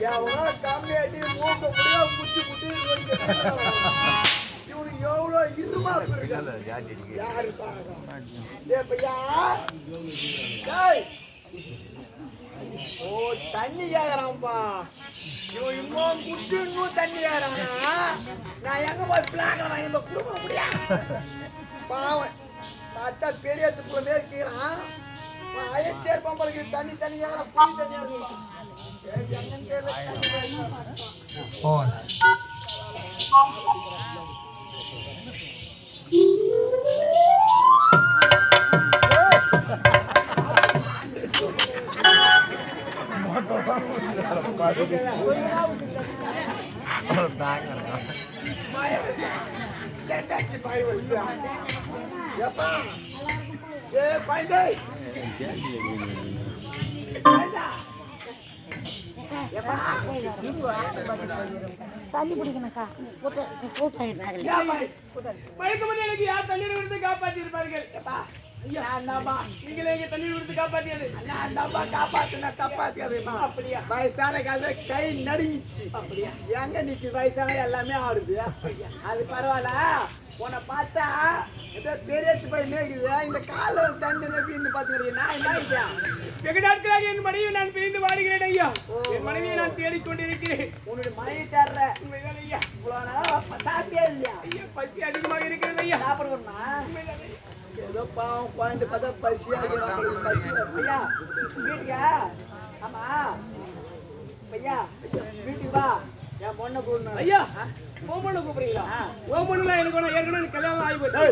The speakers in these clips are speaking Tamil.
எவ்வளோ கம்மியாட்டி மூக்க முடியாம குச்சி குட்டி இவனுக்கு எவ்வளோ இருமா யாரு பையா ஓ தண்ணி கேக்குறான்ப்பா இவன் இன்னும் குச்சி இன்னும் தண்ணி கேக்குறானா நான் எங்க போய் பிளாக வாங்கி இந்த குடும்ப முடியா பாவன் பார்த்தா பெரிய துப்புல மேற்கிறான் அயச்சேர் பம்பளுக்கு தண்ணி தண்ணி கேக்குறான் புளி தண்ணியா இருக்கும் தண்ணி பிடிக்கணுக்கா எனக்கு யார் தண்ணீர் விடுத்து காப்பாற்றிருப்பார்கள் நீங்களே தண்ணீர் விடுத்து காப்பாற்றியது அப்படியா வயசான காலத்துல கை நடுங்கிச்சு அப்படியா எங்க நிக்கு வயசான எல்லாமே ஆடுது அது பரவாயில்ல உன்னை பார்த்தா ஏதோ பெரிய போய் மேய்க்குது இந்த கால தண்டு நம்பின்னு பாத்துக்கிறீங்க நான் என்ன இல்லையா வெகு நாட்களாக என் மனைவி நான் பிரிந்து வாடுகிறேன் ஐயா என் மனைவியை நான் தேடிக்கொண்டிருக்கிறேன் உன்னுடைய மனைவி தர்ற ஐயா இவ்வளவு நாள் சாப்பிட்டே இல்லையா ஐயா பசி அதிகமாக இருக்கிறது ஐயா சாப்பிடுவோம்னா ஏதோ பாவம் குழந்தை பார்த்தா பசியா பசி ஐயா வீட்டுக்கா ஆமா ஐயா வீட்டுக்கு வா என் பொண்ணை கூடணும் ஐயா உன் பொண்ணை கூப்பிடுறீங்களா உன் பொண்ணுலாம் எனக்கு ஒன்று ஏற்கனவே கல்யாணம் ஆகி போச்சு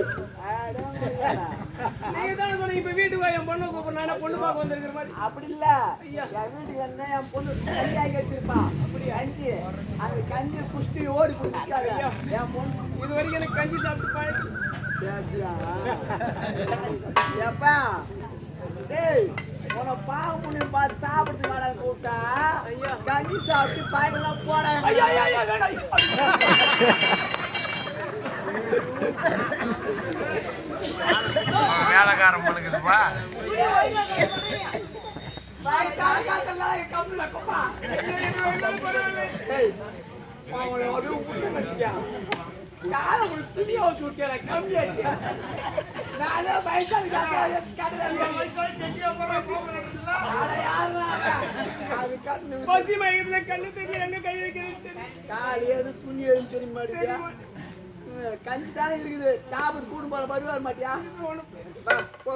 நீங்க தானே சொன்னீங்க இப்ப வீட்டுக்கு வா என் பொண்ணை கூப்பிடணும் பொண்ணு பார்க்க வந்திருக்கிற மாதிரி அப்படி இல்ல என் வீட்டுக்கு வந்தா என் பொண்ணு கஞ்சி ஆகி வச்சிருப்பா அப்படி கஞ்சி அந்த கஞ்சி குஷ்டி ஓடி குடிக்காத என் பொண்ணு இது வரைக்கும் எனக்கு கஞ்சி சாப்பிட்டு பழக்கம் எப்பா டேய் உன பாவ புண்ணி பார்த்து சாப்பிட்டு வாடா கூப்பிட்டா கஞ்சி சாப்பிட்டு பாயெல்லாம் போட வேலைக்காரன் பண்ணுக்குதுப்பா துணியை கம்மியாச்சு நானே பசி மயக்கத்துல கண்ணு தெரியும் எங்க கை வைக்கிறேன் காலி எது துணி எதுவும் தெரிய மாட்டேங்கியா கஞ்சி தான் இருக்குது சாப்பிட்டு கூடு போற வருவார் மாட்டியா போ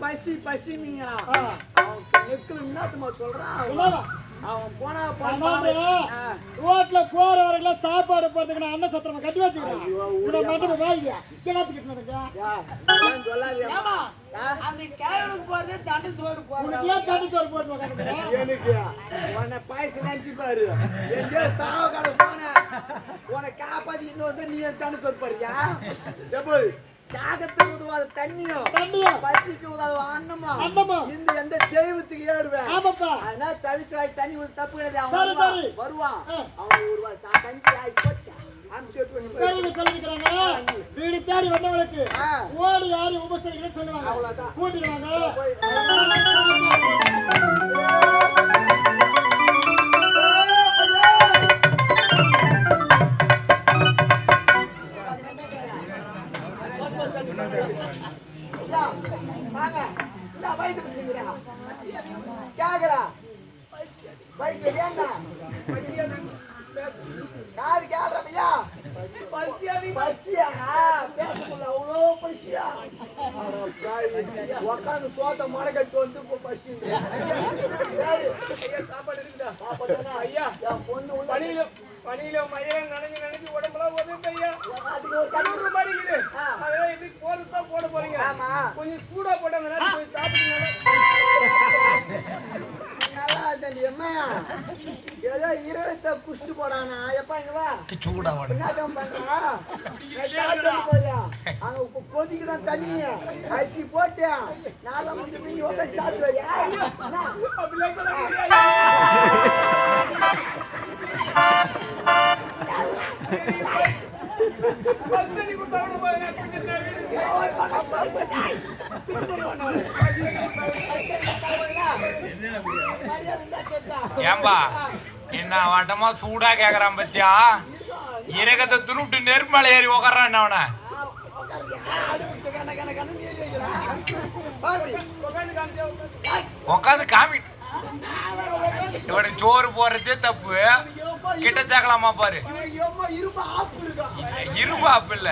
பசி பசி நீங்களாம் அவன் நெக்குல என்னத்துமா சொல்றான் அவன் போனா ரோட்ல போற வரைக்கும் சாப்பாடு போறதுக்கு நான் அண்ணன் சத்திரமா கட்டி வச்சுக்கிறேன் இதை மட்டும் வாங்கியா கிணத்து கிட்டதுக்கு சொல்லாதியா அந்த கேரளுக்கு போறது தண்டு சோறு தண்டு சோறு போட்டு எனக்கு உன்னை பாயசம் நினைச்சு பாரு எங்கேயோ சாவகாலம் போன உன்னை காப்பாத்தி இன்னொரு நீ தண்டு சோறு பாருயா டபுள் தியாகத்துக்கு உதவாத தண்ணியும் பசிக்கு உதவாத அன்னமும் இந்த எந்த தெய்வத்துக்கு ஏறுவேன் அதனால தவிச்சு தண்ணி ஒரு தப்பு கிடையாது அவன் வருவான் அவன் ஒரு கஞ்சி ஆகி போட்டான் வீடு தேடி வந்தவங்களுக்கு ஓடி யாரு உபசரிக்கிறேன்னு சொல்லுவாங்க அவ்வளவுதான் கூட்டிடுவாங்க உக்காந்து சோத்த மரக்கட்டு வந்து பசி சாப்பாடு இருக்குதா ஐயா பொண்ணு பனியில மழையில நனைஞ்சு உடம்புலாம் உதவுது ஐயா கல்லூர் மாதிரி இருக்குது அதெல்லாம் இன்னைக்கு போறதுதான் போட போறீங்க கொஞ்சம் சூடா போட்டாங்க கொஞ்சம் சாப்பிடுங்க நல்லா இல்லையம்மா ஏதோ இருபத்த குஷ்டு போடானா எப்பா இங்க வா சூடா என்னதான் பண்றா போயா அங்க கொதிக்குதான் தண்ணி அரிசி போட்டு நாளை வந்து மீன் உட்காந்து சாப்பிடுவாரியா அப்படிலாம் சொல்ல முடியாது. பத்தடி கொடுத்தாலும் போய் கொஞ்சம் ஏம்பா என்ன வட்டமா சூடா கேக்குறான் பத்தியா இறக்கத்தை துருட்டு நெருமலை ஏறி உக்காரான் அவன உக்காந்து காமி இவனுக்கு சோறு போறதே தப்பு கிட்ட சேர்க்கலாமா பாரு இரும்பு ஆப்பு இல்ல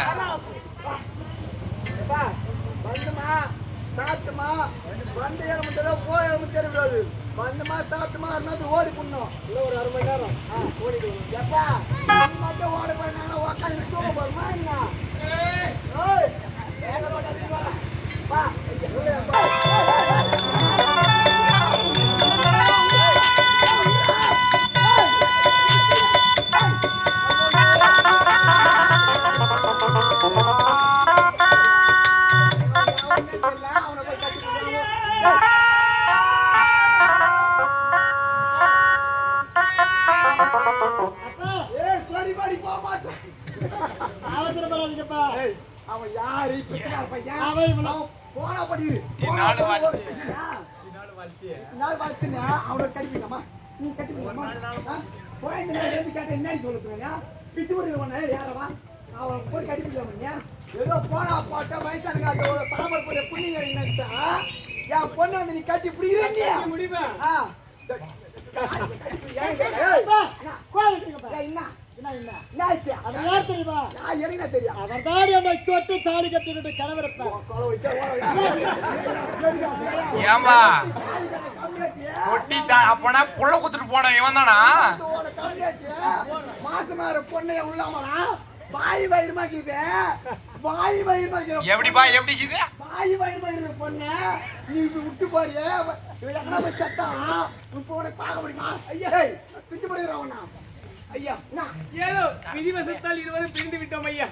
வந்துமா சாப்பிட்டுமா வந்து ஏறமுட்டா போய் ஏறமுட்டாரு வந்துமா சாப்பிட்டுமா அது ஓடி பண்ணும் இல்லை ஒரு 1/2 மணி நேரம் ஓடிடு எப்பா மட்டும் ஓட போய் நான் உட்காந்து தூங்க போறமா என்ன வா அவசரப்படாதீங்கப்பா. அவன் யாரு பிச்சைக்கார பையன் அவன் போனா படிரு நாடு வாழ்த்துனா அவனை கடிப்பீங்கம்மா நீ கட்டிப்பீங்கம்மா குழந்தை எழுதி கேட்ட என்ன சொல்லுங்க பிச்சு போடுறவன யாரவா அவன் போய் கடிப்பிங்க ஏதோ போனா போட்ட வயசானுங்க அதோட சாம்பல் போய் புண்ணிங்க நினைச்சா என் பொண்ணு வந்து நீ கட்டி இப்படி இல்லையா முடியுமா? ஏம்பா கொட்டி அப்பனா புள்ள குத்துட்டு போன இவன் தானா மாசமார பொண்ணைய உள்ளாமடா வாய் வயிறுமாக்கிது வாய் வயிறுமாக்கிது எப்படிப்பா எப்படி இது வாய் வயிறுமாக்கிற பொண்ணு நீ இப்படி விட்டு போறியே எங்கடா போய் சத்தா இப்போ உனக்கு பார்க்க முடியுமா ஐயா பிச்சு போடுறவனா ஐயா ஏதோ விதிவசத்தால் இருவரும் பிரிந்து விட்டோம் ஐயா.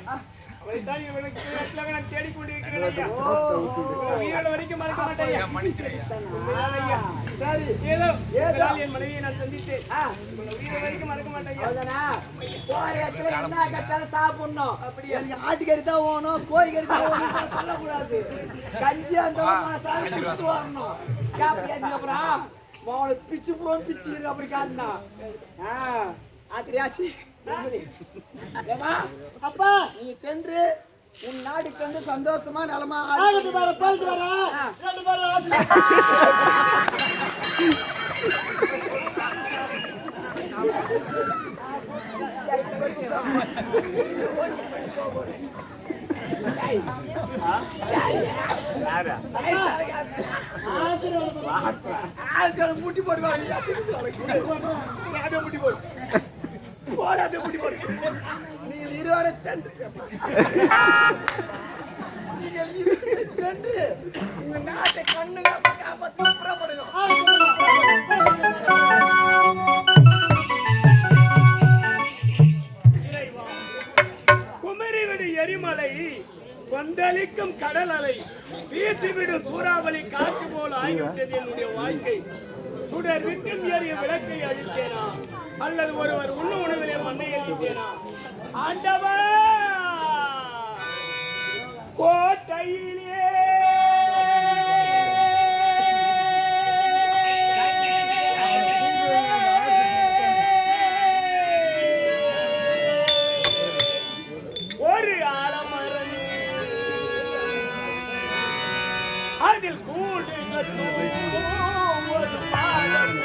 அவரைத்தான் இவனுக்கு நான் தேடிக்கொண்டிருக்கிறேன் ஐயா. உயிரோட வரைக்கும் மறக்க மாட்டேன் ஐயா. ஐயா சரி ஏதோ என் மனைவியை நான் சந்தித்தேன். உயிரோட வரைக்கும் மறக்க மாட்டேன் ஐயா. போற இடத்துல என்ன கட்டாலும் சாப்பிடணும் அப்படி எனக்கு ஆட்டுக்கறி தான் வேணும் கோழிக்கறி தான் வேணும் சொல்லக்கூடாது கஞ்சி அந்த சாப்பிட்டு வரணும் அப்புறம் மோளை பிச்சு போடும் பிச்சு இருக்கு அப்படி காட்டினா ஆத்திரியாசி அப்பா நீங்க சென்று உன் நாடுக்கு வந்து சந்தோஷமா நலமா போயிட்டு வரேன். முட்டி போடுவாங்க முட்டி போடு போடாத முட்டி போடு நீங்கள் இருவரை சென்று சென்று உங்க நாட்டை கண்ணுங்க காப்பாற்றி புறப்படுங்க குமரிவிடு எரிமலை கொந்தளிக்கும் கடல் அலை வீசிவிடும் சூறாவளி காற்று போல் ஆகிவிட்டது என்னுடைய வாழ்க்கை. சுடர் விட்டும் ஏறிய விளக்கை அழித்தேனா அல்லது ஒருவர் உண்ண உணவிலே மண்ணை அழித்தேனா? ஆண்டவா கோட்டையிலே ஒரு ஆலமரம் அதில் கூடு கட்டும் ஒரு பாலம்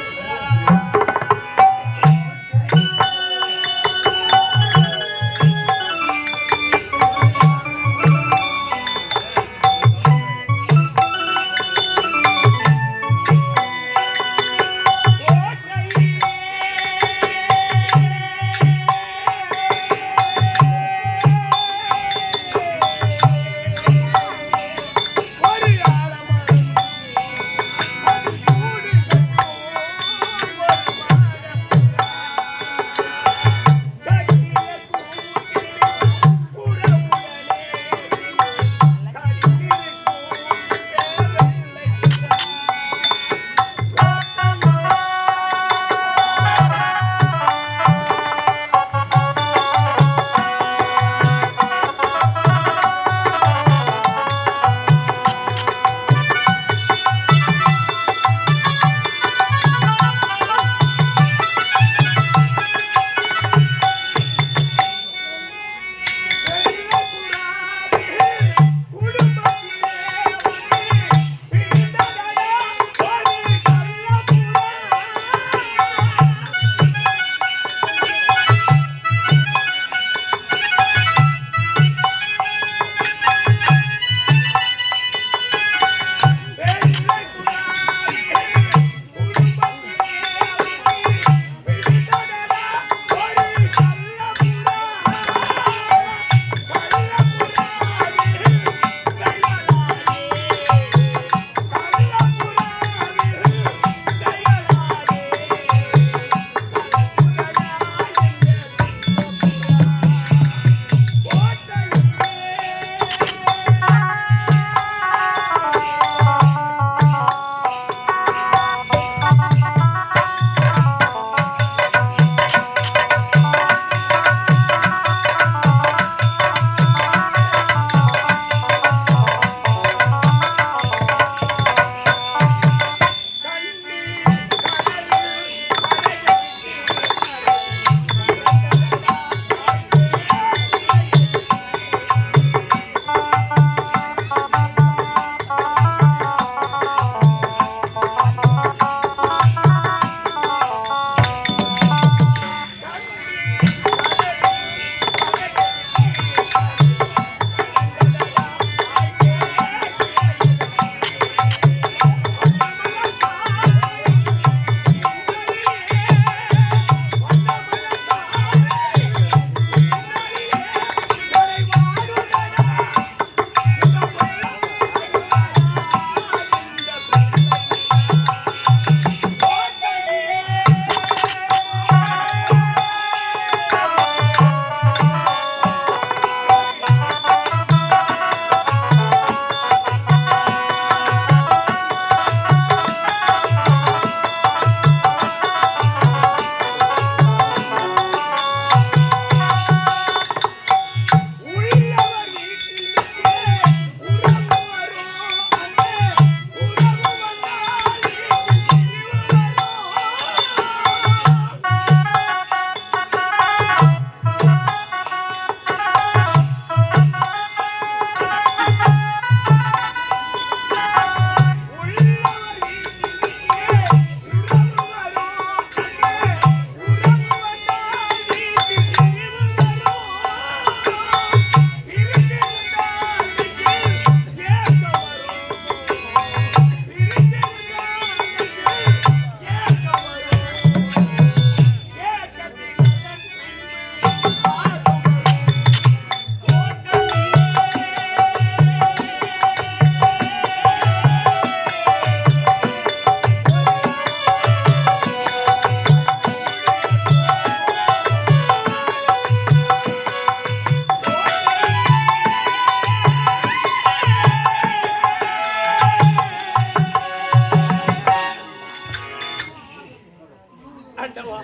ஆண்டவா,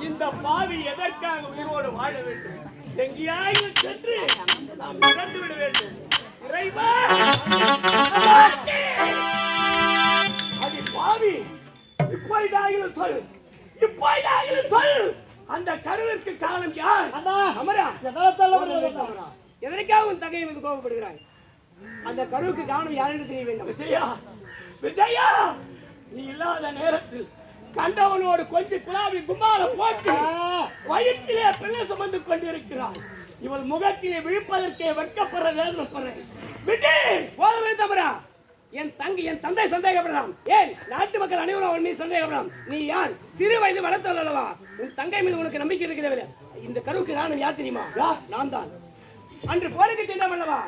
இந்த பாவி எதற்காக உயிரோடு வாழ வேண்டும்? எங்கேயாயும் சென்று நாம் இறந்து விட வேண்டும். இறைவா, அது பாவி, இப்போதாகிலும் சொல், இப்போதாகிலும் சொல். அந்த கருவிற்கு காரணம் யார்? அமரா, எதற்காக உன் தகையை மீது கோபப்படுகிறாய்? அந்த கருவுக்கு காரணம் யார் என்று தெரிய வேண்டும். விஜயா, விஜயா, நீ இல்லாத நேரத்தில் கண்டவனோடு கொஞ்சம் குழாவி கும்மால போட்டு வயிற்றிலே பிள்ளை சுமந்து கொண்டிருக்கிறார். இவள் முகத்திலே விழிப்பதற்கே வெட்கப்படுற வேதனைப்படுறேன். விட்டு போதவே தவறா. என் தந்தை சந்தேகப்படலாம். ஏன் நாட்டு மக்கள் அனைவரும் நீ சந்தேகப்படலாம். நீ யார்? சிறு வயது வளர்த்தல் அல்லவா? உன் தங்கை மீது உனக்கு நம்பிக்கை இருக்கிறது. இந்த கருவுக்கு காரணம் யார் தெரியுமா? நான் தான். அன்று போருக்கு சென்றோம் அல்லவா?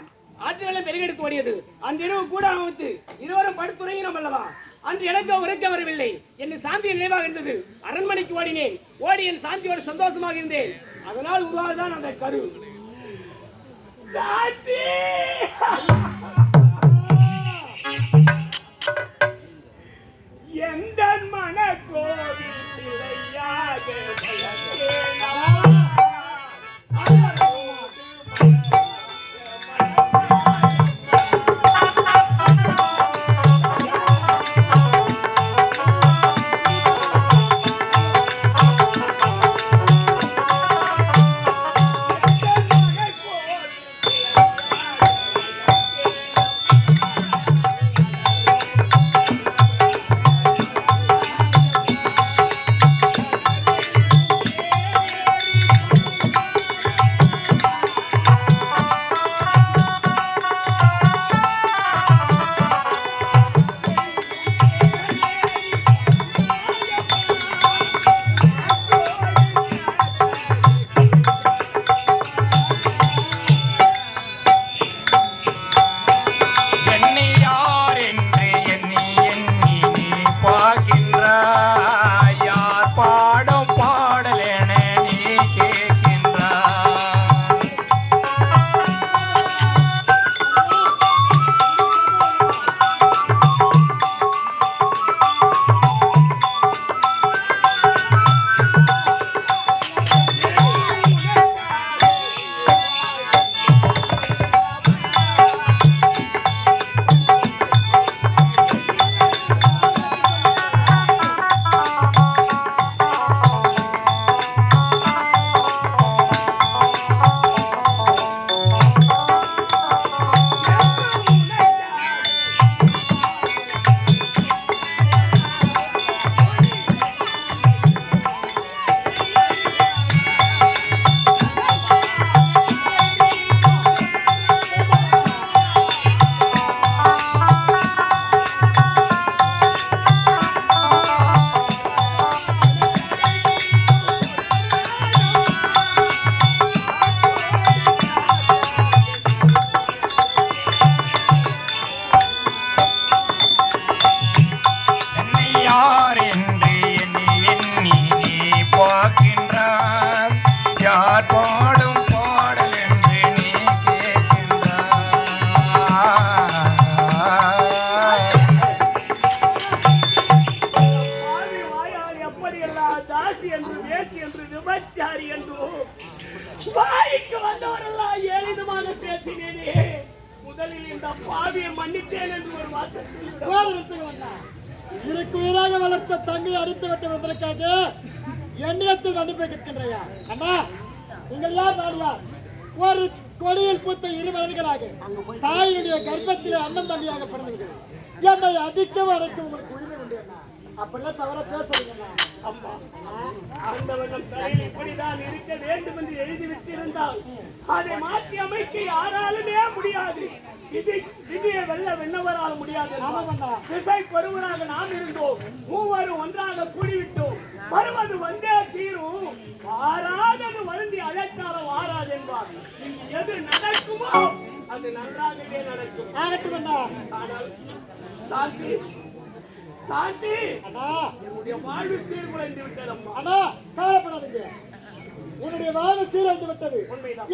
ஆற்றுகளை பெருகெடுத்து ஓடியது. அந்த இரவு கூட அமைத்து இருவரும் படுத்துறங்கினோம் அல்லவா? அன்று எனக்கு உரைக்க வரவில்லை. என் சாந்தி நினைவாக இருந்தது. அரண்மனைக்கு ஓடினேன். ஓடி என் சாந்தியோடு சந்தோஷமாக இருந்தேன். அதனால் உருவாகதான் அந்த கரு. சாந்தி எந்த மன கோவில் சிலையாக முதலில் இந்த பாவியை மன்னித்தேன் என்று ஒரு வார்த்தை இதற்கு உயிராக வளர்த்த தங்கையை அடித்து விட்டு வந்ததற்காக என்னிடத்தில் மன்னிப்பை கேட்கின்றையா? அண்ணா, நீங்கள் யார்? நான் யார்? ஒரு கொடியில் பூத்த இரு மனிதர்களாக தாயினுடைய கர்ப்பத்தில் அண்ணன் தம்பியாக பிறந்தீர்கள். என்னை அடிக்கவும் அடைக்க உங்களுக்கு உரிமை உண்டு. அப்படிலாம் தவற பேசுறீங்க. அம்மா, ஆண்டவன் தலையில் இப்படிதான் இருக்க வேண்டும் என்று எழுதிவிட்டிருந்தால் அதை மாற்றி அமைக்க யாராலுமே முடியாது. விதியை வெல்ல வெண்ணவரால் முடியாது. திசை பருவராக நாம் இருந்தோம். மூவரும் ஒன்றாக கூடிவிட்டோம். வருவது வந்தே தீரும். வாராதது வருந்தி அழைத்தாலும் வாராது என்பார். எது நடக்குமோ அது நன்றாகவே நடக்கும். ஆனால் சாந்தி, சாந்தி, என்னுடைய வாழ்வு சீர்குலைந்து விட்டது. அம்மா, கவலைப்படாதீங்க. என்னுடைய வாழ்வு சீரழிந்து விட்டது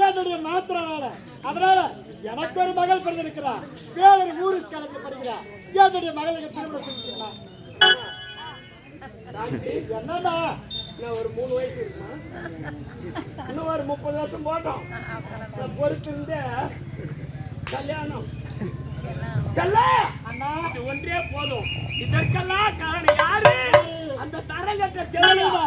என்னுடைய மாத்திரனால. அதனால எனக்கு ஒரு மகள் பிறந்திருக்கிறார். வேலூர் ஊரிஸ் காலேஜில் படிக்கிறார். என்னுடைய மகளுக்கு திருமணம் செஞ்சுக்கலாம். சாந்தி, என்னடா நான் ஒரு 3 வயசு இருக்குமா? இன்னும் ஒரு 30 வருஷம் போட்டோம். நான் பொறுத்திருந்த கல்யாணம் செல்ல அண்ணா இது ஒன்றே போதும். இதற்கெல்லாம் காரணம் யாரு? அந்த தரங்கட்ட தெரியல. தெரியுதா?